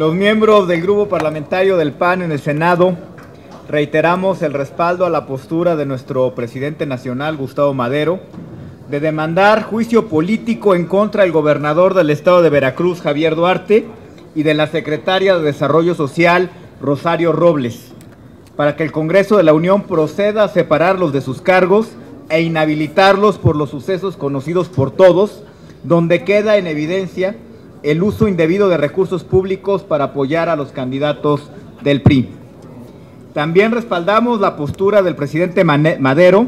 Los miembros del grupo parlamentario del PAN en el Senado reiteramos el respaldo a la postura de nuestro presidente nacional, Gustavo Madero, de demandar juicio político en contra del gobernador del estado de Veracruz, Javier Duarte, y de la secretaria de Desarrollo Social, Rosario Robles, para que el Congreso de la Unión proceda a separarlos de sus cargos e inhabilitarlos por los sucesos conocidos por todos, donde queda en evidencia el uso indebido de recursos públicos para apoyar a los candidatos del PRI. También respaldamos la postura del presidente Madero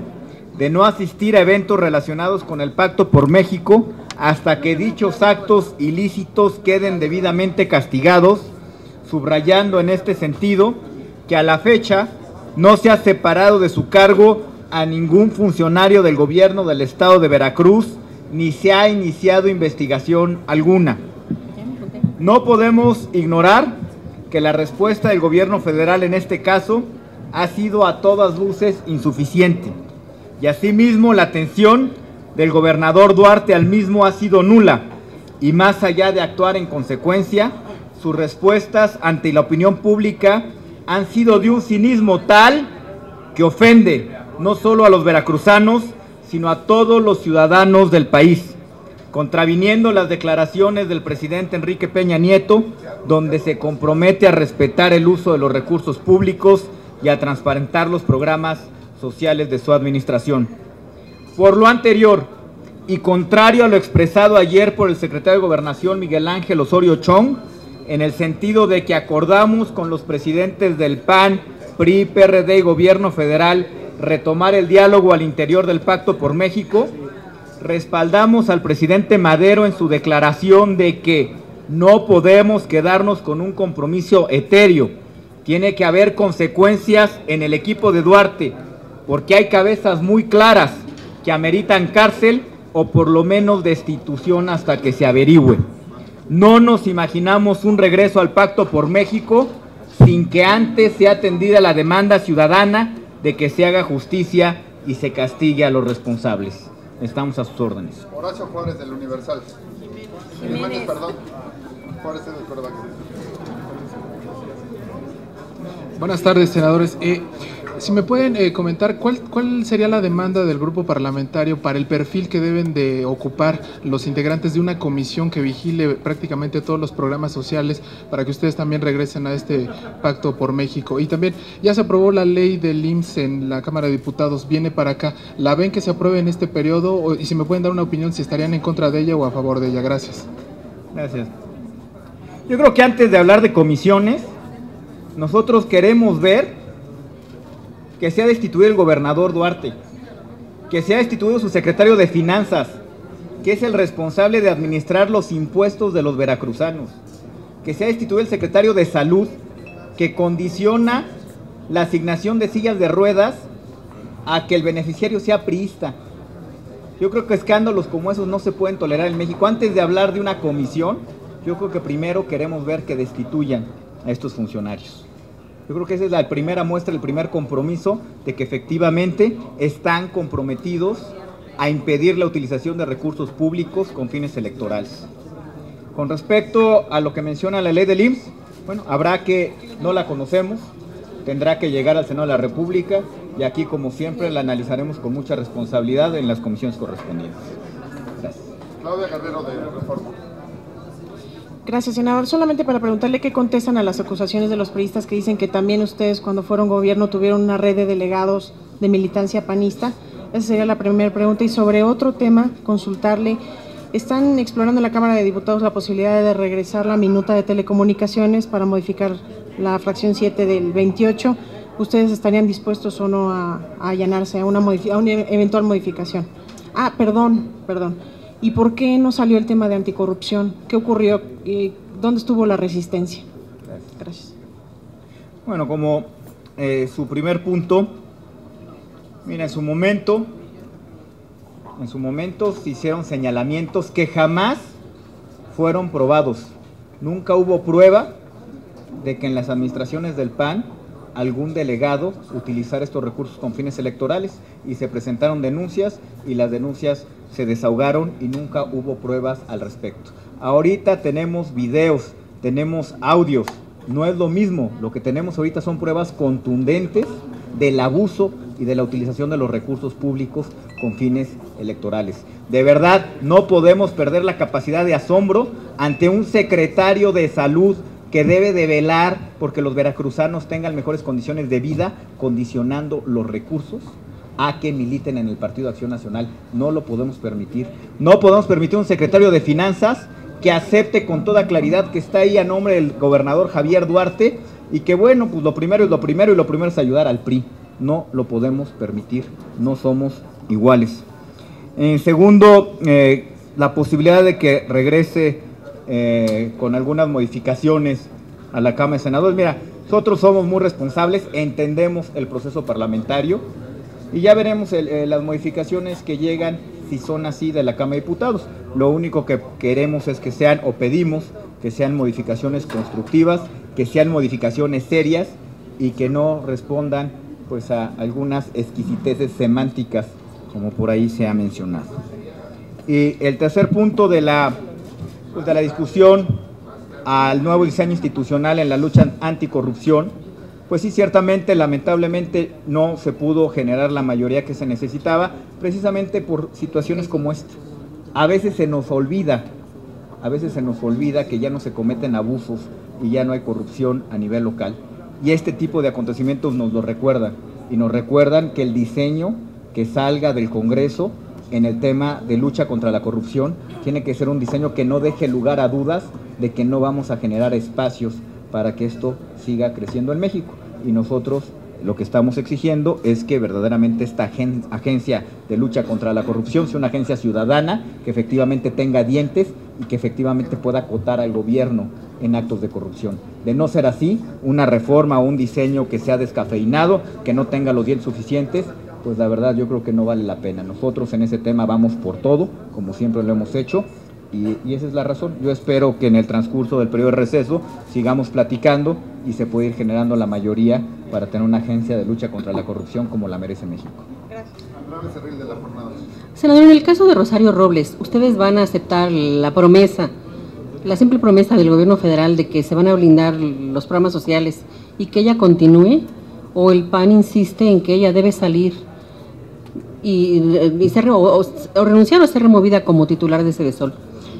de no asistir a eventos relacionados con el Pacto por México hasta que dichos actos ilícitos queden debidamente castigados, subrayando en este sentido que a la fecha no se ha separado de su cargo a ningún funcionario del gobierno del estado de Veracruz, ni se ha iniciado investigación alguna. No podemos ignorar que la respuesta del gobierno federal en este caso ha sido a todas luces insuficiente, y asimismo la atención del gobernador Duarte al mismo ha sido nula, y más allá de actuar en consecuencia, sus respuestas ante la opinión pública han sido de un cinismo tal que ofende no solo a los veracruzanos, sino a todos los ciudadanos del país, contraviniendo las declaraciones del presidente Enrique Peña Nieto, donde se compromete a respetar el uso de los recursos públicos y a transparentar los programas sociales de su administración. Por lo anterior, y contrario a lo expresado ayer por el secretario de Gobernación Miguel Ángel Osorio Chong, en el sentido de que acordamos con los presidentes del PAN, PRI, PRD y Gobierno Federal retomar el diálogo al interior del Pacto por México, respaldamos al presidente Madero en su declaración de que no podemos quedarnos con un compromiso etéreo. Tiene que haber consecuencias en el equipo de Duarte, porque hay cabezas muy claras que ameritan cárcel o por lo menos destitución hasta que se averigüe. No nos imaginamos un regreso al Pacto por México sin que antes sea atendida la demanda ciudadana de que se haga justicia y se castigue a los responsables. Estamos a sus órdenes. Horacio Juárez, del Universal. Jiménez, perdón. Juárez del Córdoba. Buenas tardes, senadores. Si me pueden comentar cuál sería la demanda del grupo parlamentario para el perfil que deben de ocupar los integrantes de una comisión que vigile prácticamente todos los programas sociales para que ustedes también regresen a este Pacto por México. Y también ya se aprobó la ley del IMSS en la Cámara de Diputados, viene para acá. ¿La ven que se apruebe en este periodo? Y si me pueden dar una opinión si estarían en contra de ella o a favor de ella. Gracias. Gracias. Yo creo que antes de hablar de comisiones, nosotros queremos ver que sea destituido el gobernador Duarte, que sea destituido su secretario de Finanzas, que es el responsable de administrar los impuestos de los veracruzanos, que sea destituido el secretario de Salud, que condiciona la asignación de sillas de ruedas a que el beneficiario sea priista. Yo creo que escándalos como esos no se pueden tolerar en México. Antes de hablar de una comisión, yo creo que primero queremos ver que destituyan a estos funcionarios. Yo creo que esa es la primera muestra, el primer compromiso de que efectivamente están comprometidos a impedir la utilización de recursos públicos con fines electorales. Con respecto a lo que menciona la ley del IMSS, bueno, no la conocemos, tendrá que llegar al Senado de la República y aquí, como siempre, la analizaremos con mucha responsabilidad en las comisiones correspondientes. Gracias. Claudia Guerrero, de Reforma. Gracias, senador. Solamente para preguntarle qué contestan a las acusaciones de los priistas que dicen que también ustedes cuando fueron gobierno tuvieron una red de delegados de militancia panista. Esa sería la primera pregunta. Y sobre otro tema, consultarle, están explorando en la Cámara de Diputados la posibilidad de regresar la minuta de telecomunicaciones para modificar la fracción 7 del 28. ¿Ustedes estarían dispuestos o no a allanarse a una eventual modificación? Perdón. ¿Y por qué no salió el tema de anticorrupción? ¿Qué ocurrió? ¿Dónde estuvo la resistencia? Gracias. Bueno, como su primer punto, mira, en su momento se hicieron señalamientos que jamás fueron probados. Nunca hubo prueba de que en las administraciones del PAN algún delegado utilizara estos recursos con fines electorales, y se presentaron denuncias y las denuncias se desahogaron y nunca hubo pruebas al respecto. Ahorita tenemos videos tenemos audios, no es lo mismo. Lo que tenemos ahorita son pruebas contundentes del abuso y de la utilización de los recursos públicos con fines electorales. De verdad, no podemos perder la capacidad de asombro ante un secretario de salud que debe de velar porque los veracruzanos tengan mejores condiciones de vida, condicionando los recursos a que militen en el Partido de Acción Nacional. No lo podemos permitir. No podemos permitir un secretario de Finanzas que acepte con toda claridad que está ahí a nombre del gobernador Javier Duarte y que bueno, pues lo primero es lo primero y lo primero es ayudar al PRI. No lo podemos permitir, no somos iguales. En segundo, la posibilidad de que regrese con algunas modificaciones a la Cámara de Senadores. Mira, nosotros somos muy responsables, entendemos el proceso parlamentario y ya veremos las modificaciones que llegan, si son así, de la Cámara de Diputados. Lo único que queremos es que sean, o pedimos, que sean modificaciones constructivas, que sean modificaciones serias y que no respondan pues a algunas exquisiteces semánticas, como por ahí se ha mencionado. Y el tercer punto de la discusión al nuevo diseño institucional en la lucha anticorrupción, pues sí, ciertamente, lamentablemente, no se pudo generar la mayoría que se necesitaba, precisamente por situaciones como esta. A veces se nos olvida que ya no se cometen abusos y ya no hay corrupción a nivel local. Y este tipo de acontecimientos nos lo recuerdan, y nos recuerdan que el diseño que salga del Congreso en el tema de lucha contra la corrupción tiene que ser un diseño que no deje lugar a dudas de que no vamos a generar espacios para que esto siga creciendo en México. Y nosotros lo que estamos exigiendo es que verdaderamente esta agencia de lucha contra la corrupción sea una agencia ciudadana que efectivamente tenga dientes y que efectivamente pueda acotar al gobierno en actos de corrupción. De no ser así, una reforma o un diseño que sea descafeinado, que no tenga los dientes suficientes, pues la verdad yo creo que no vale la pena. Nosotros en ese tema vamos por todo, como siempre lo hemos hecho, y esa es la razón. Yo espero que en el transcurso del periodo de receso sigamos platicando y se pueda ir generando la mayoría para tener una agencia de lucha contra la corrupción como la merece México. Gracias. Senador, en el caso de Rosario Robles, ¿ustedes van a aceptar la promesa, la simple promesa del gobierno federal de que se van a blindar los programas sociales y que ella continúe? ¿O el PAN insiste en que ella debe salir y ser, o renunciar o ser removida como titular de Sedesol?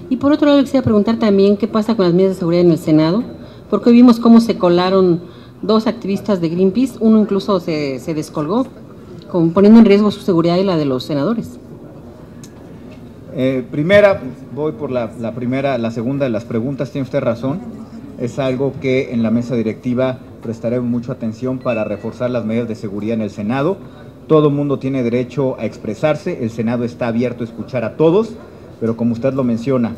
Y por otro lado, quisiera preguntar también qué pasa con las medidas de seguridad en el Senado, porque hoy vimos cómo se colaron dos activistas de Greenpeace, uno incluso se descolgó, poniendo en riesgo su seguridad y la de los senadores. Primera, voy por la segunda de las preguntas, tiene usted razón, es algo que en la mesa directiva prestaremos mucha atención para reforzar las medidas de seguridad en el Senado. Todo mundo tiene derecho a expresarse, el Senado está abierto a escuchar a todos, pero como usted lo menciona,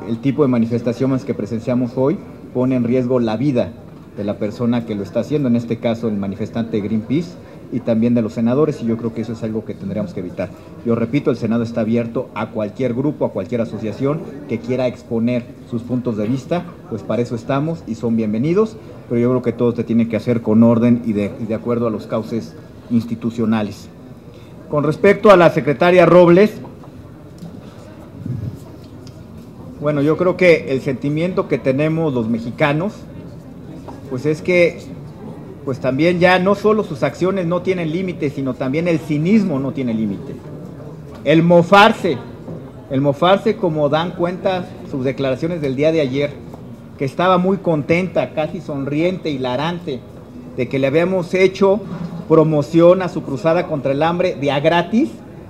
el tipo de manifestaciones que presenciamos hoy pone en riesgo la vida de la persona que lo está haciendo, en este caso el manifestante de Greenpeace, y también de los senadores, y yo creo que eso es algo que tendríamos que evitar. Yo repito, el Senado está abierto a cualquier grupo, a cualquier asociación que quiera exponer sus puntos de vista, pues para eso estamos y son bienvenidos, pero yo creo que todo se tiene que hacer con orden y de acuerdo a los cauces institucionales. Con respecto a la secretaria Robles, bueno, yo creo que el sentimiento que tenemos los mexicanos, pues es que pues también ya no solo sus acciones no tienen límite, sino también el cinismo no tiene límite. El mofarse como dan cuenta sus declaraciones del día de ayer, que estaba muy contenta, casi sonriente, hilarante, de que le habíamos hecho promoción a su cruzada contra el hambre de a gratis.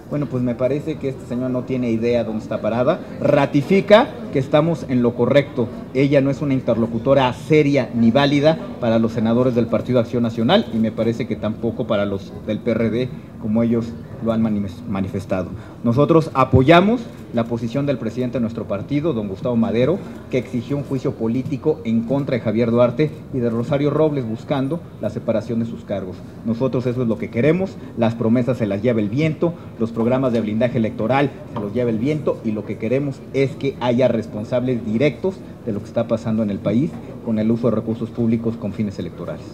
Bueno, pues me parece que este señor no tiene idea dónde está parada, ratifica que estamos en lo correcto. Ella no es una interlocutora seria ni válida para los senadores del Partido Acción Nacional y me parece que tampoco para los del PRD, como ellos lo han manifestado. Nosotros apoyamos la posición del presidente de nuestro partido, don Gustavo Madero, que exigió un juicio político en contra de Javier Duarte y de Rosario Robles buscando la separación de sus cargos. Nosotros eso es lo que queremos, las promesas se las lleva el viento, los programas de blindaje electoral se los lleva el viento y lo que queremos es que haya responsables directos de lo que está pasando en el país con el uso de recursos públicos con fines electorales.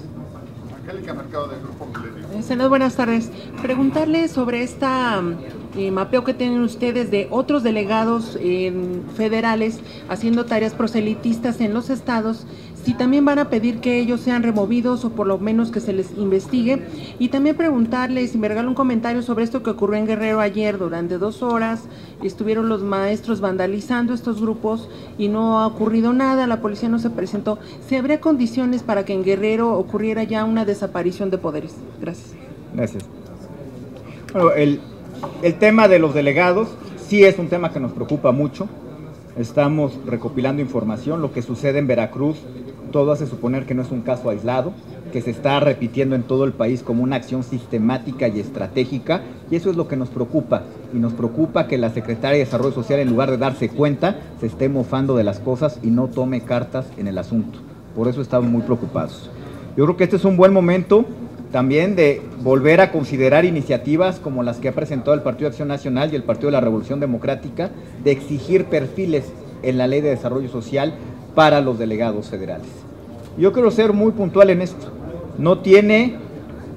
Angélica Mercado del Grupo Milenio. Senador, buenas tardes. Preguntarle sobre esta mapeo que tienen ustedes de otros delegados federales haciendo tareas proselitistas en los estados, si también van a pedir que ellos sean removidos o por lo menos que se les investigue, y también preguntarles, si me regala un comentario sobre esto que ocurrió en Guerrero ayer. Durante 2 horas estuvieron los maestros vandalizando estos grupos y no ha ocurrido nada, la policía no se presentó. ¿Se habría condiciones para que en Guerrero ocurriera ya una desaparición de poderes? Gracias. Gracias. Bueno, el tema de los delegados sí es un tema que nos preocupa mucho. Estamos recopilando información. Lo que sucede en Veracruz, todo hace suponer que no es un caso aislado, que se está repitiendo en todo el país como una acción sistemática y estratégica, y eso es lo que nos preocupa. Y nos preocupa que la Secretaria de Desarrollo Social, en lugar de darse cuenta, se esté mofando de las cosas y no tome cartas en el asunto. Por eso estamos muy preocupados. Yo creo que este es un buen momento también de volver a considerar iniciativas como las que ha presentado el Partido de Acción Nacional y el Partido de la Revolución Democrática, de exigir perfiles en la Ley de Desarrollo Social para los delegados federales. Yo quiero ser muy puntual en esto. No tiene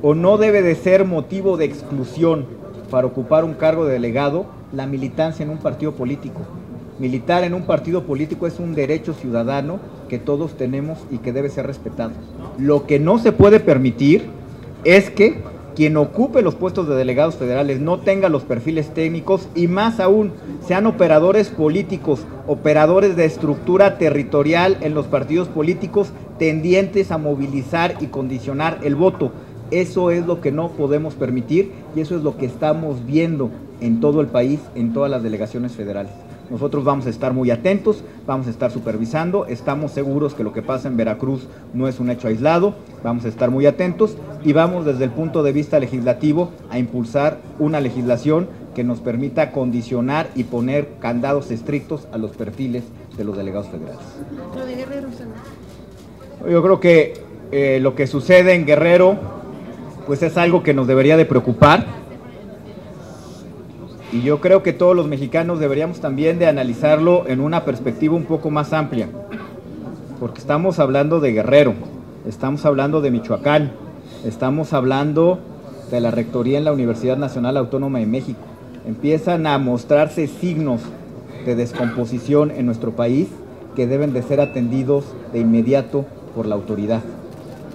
o no debe de ser motivo de exclusión para ocupar un cargo de delegado la militancia en un partido político. Militar en un partido político es un derecho ciudadano que todos tenemos y que debe ser respetado. Lo que no se puede permitir es que quien ocupe los puestos de delegados federales no tenga los perfiles técnicos y más aún sean operadores políticos, operadores de estructura territorial en los partidos políticos tendientes a movilizar y condicionar el voto. Eso es lo que no podemos permitir y eso es lo que estamos viendo en todo el país, en todas las delegaciones federales. Nosotros vamos a estar muy atentos, vamos a estar supervisando, estamos seguros que lo que pasa en Veracruz no es un hecho aislado, vamos a estar muy atentos y vamos desde el punto de vista legislativo a impulsar una legislación que nos permita condicionar y poner candados estrictos a los perfiles de los delegados federales. Lo de Guerrero, yo creo que lo que sucede en Guerrero pues es algo que nos debería de preocupar. Y yo creo que todos los mexicanos deberíamos también de analizarlo en una perspectiva un poco más amplia, porque estamos hablando de Guerrero, estamos hablando de Michoacán, estamos hablando de la rectoría en la Universidad Nacional Autónoma de México. Empiezan a mostrarse signos de descomposición en nuestro país que deben de ser atendidos de inmediato por la autoridad.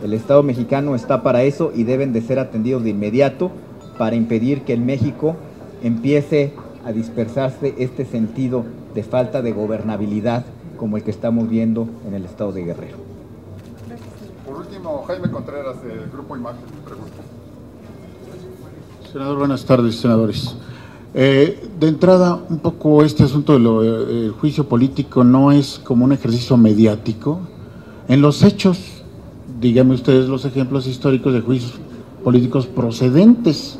El Estado mexicano está para eso y deben de ser atendidos de inmediato para impedir que en México empiece a dispersarse este sentido de falta de gobernabilidad como el que estamos viendo en el estado de Guerrero. Por último, Jaime Contreras, del Grupo Imagen, pregunta. Senador, buenas tardes, senadores. De entrada, un poco este asunto del juicio político no es como un ejercicio mediático. En los hechos, díganme ustedes los ejemplos históricos de juicios políticos procedentes,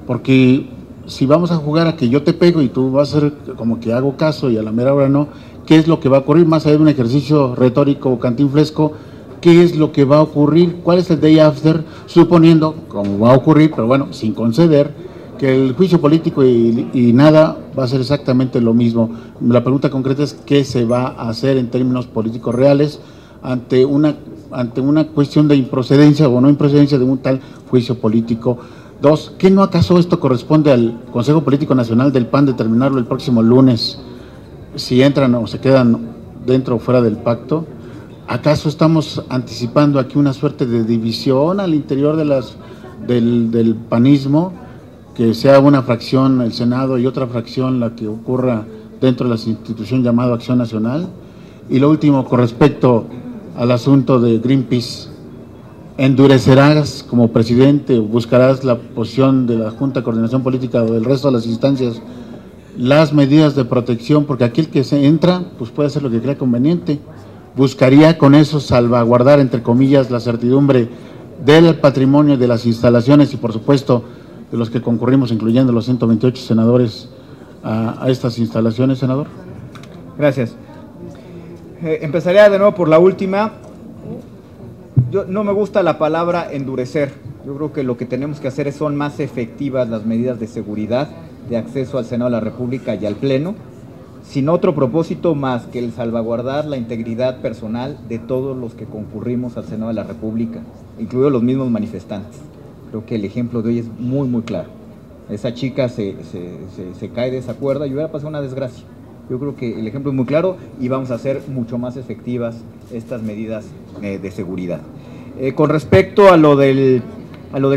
porque si vamos a jugar a que yo te pego y tú vas a hacer como que hago caso y a la mera hora no, ¿qué es lo que va a ocurrir? Más allá de un ejercicio retórico o cantinflesco, ¿qué es lo que va a ocurrir? ¿Cuál es el day after? Suponiendo, como va a ocurrir, pero bueno, sin conceder, que el juicio político y nada va a ser exactamente lo mismo. La pregunta concreta es ¿qué se va a hacer en términos políticos reales ante una cuestión de improcedencia o no improcedencia de un tal juicio político? 2, ¿qué no acaso esto corresponde al Consejo Político Nacional del PAN determinarlo el próximo lunes, si entran o se quedan dentro o fuera del pacto? ¿Acaso estamos anticipando aquí una suerte de división al interior de del panismo, que sea una fracción el Senado y otra fracción la que ocurra dentro de la institución llamada Acción Nacional? Y lo último, con respecto al asunto de Greenpeace, ¿endurecerás como presidente, buscarás la posición de la Junta de Coordinación Política o del resto de las instancias las medidas de protección? Porque aquel que se entra, pues puede hacer lo que crea conveniente. ¿Buscaría con eso salvaguardar, entre comillas, la certidumbre del patrimonio, de las instalaciones y, por supuesto, de los que concurrimos, incluyendo los 128 senadores, a estas instalaciones, senador? Gracias. Empezaría de nuevo por la última. Yo no me gusta la palabra endurecer. Yo creo que lo que tenemos que hacer son más efectivas las medidas de seguridad, de acceso al Senado de la República y al Pleno, sin otro propósito más que el salvaguardar la integridad personal de todos los que concurrimos al Senado de la República, incluidos los mismos manifestantes. Creo que el ejemplo de hoy es muy, muy claro. esa chica se cae de esa cuerda y hubiera pasado una desgracia. Yo creo que el ejemplo es muy claro y vamos a hacer mucho más efectivas estas medidas de seguridad. Con respecto a lo del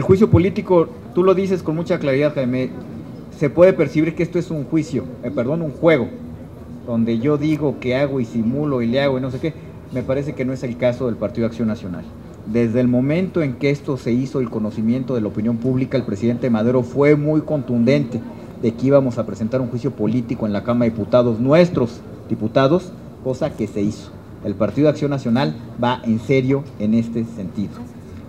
juicio político, tú lo dices con mucha claridad, Jaime, se puede percibir que esto es un juicio, un juego, donde yo digo que hago y simulo y le hago y no sé qué. Me parece que no es el caso del Partido Acción Nacional. Desde el momento en que esto se hizo el conocimiento de la opinión pública, el presidente Madero fue muy contundente de que íbamos a presentar un juicio político en la Cámara de Diputados, nuestros diputados, cosa que se hizo. El Partido Acción Nacional va en serio en este sentido.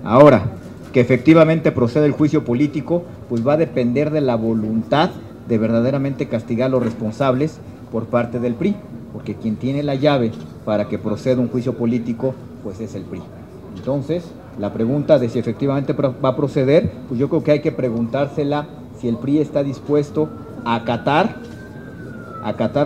Ahora, que efectivamente procede el juicio político, pues va a depender de la voluntad de verdaderamente castigar a los responsables por parte del PRI, porque quien tiene la llave para que proceda un juicio político, pues es el PRI. Entonces, la pregunta de si efectivamente va a proceder, pues yo creo que hay que preguntársela si el PRI está dispuesto a acatar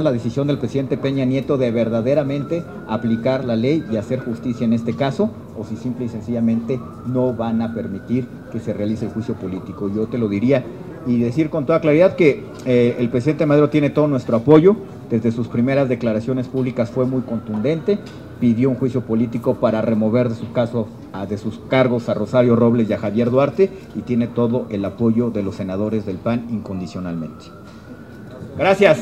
la decisión del presidente Peña Nieto de verdaderamente aplicar la ley y hacer justicia en este caso, o si simple y sencillamente no van a permitir que se realice el juicio político. Yo te lo diría y decir con toda claridad que el presidente Madero tiene todo nuestro apoyo. Desde sus primeras declaraciones públicas fue muy contundente, pidió un juicio político para remover de sus cargos a Rosario Robles y a Javier Duarte, y tiene todo el apoyo de los senadores del PAN incondicionalmente. Gracias.